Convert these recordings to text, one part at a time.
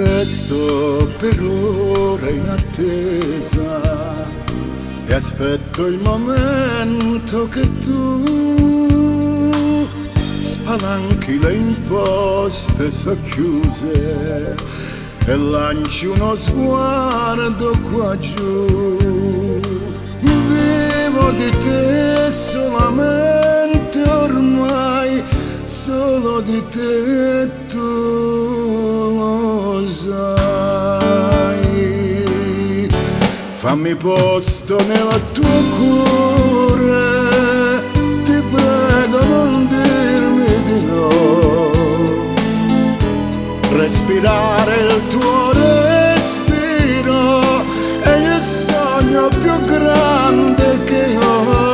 Resto per ora in attesa e aspetto il momento che tu spalanchi le imposte socchiuse e lanci uno sguardo qua giù. Vivo di te solamente ormai, solo di te tu lo sai. Fammi posto nel tuo cuore, ti prego non dirmi di no. Respirare il tuo respiro è il sogno più grande che ho.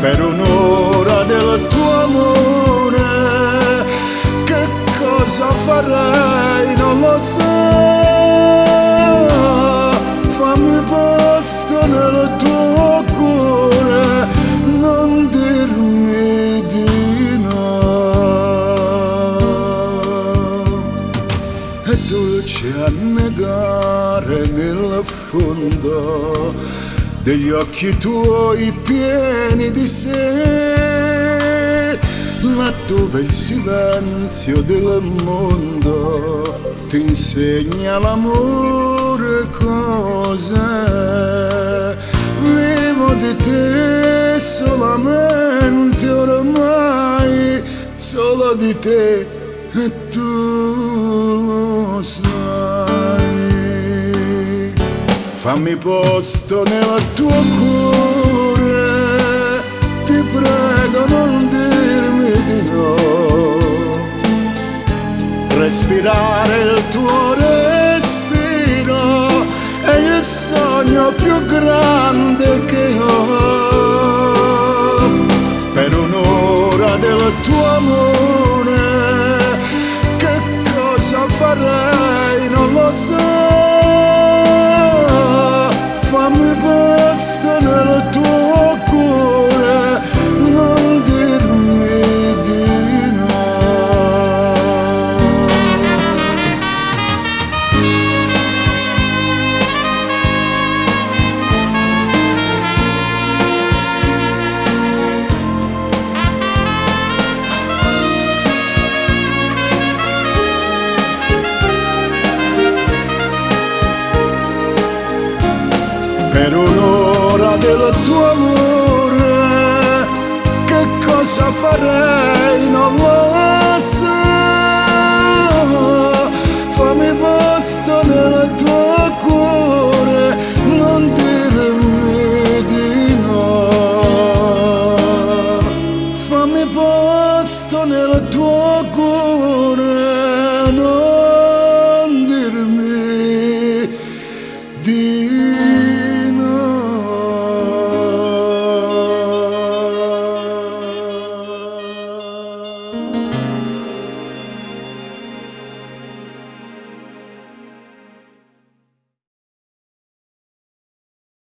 Per un'ora del tuo amore che cosa farei non lo so. Fammi posto nel tuo cuore, non dirmi di no. È dolce annegare nel fondo degli occhi tuoi pieni di sé, laddove il silenzio del mondo ti insegna l'amore cos'è. Vivo di te solamente ormai, solo di te e tu lo sai. Fammi posto nel tuo cuore, ti prego non dirmi di no. Respirare il tuo respiro è il sogno più grande che ho. Per un'ora del tuo amore che cosa farei non lo so. Fammi posto nel tuo cuore, non dirmi di no. Per un'ora del tuo amore che cosa farei non lo so. Fammi posto nel tuo cuore,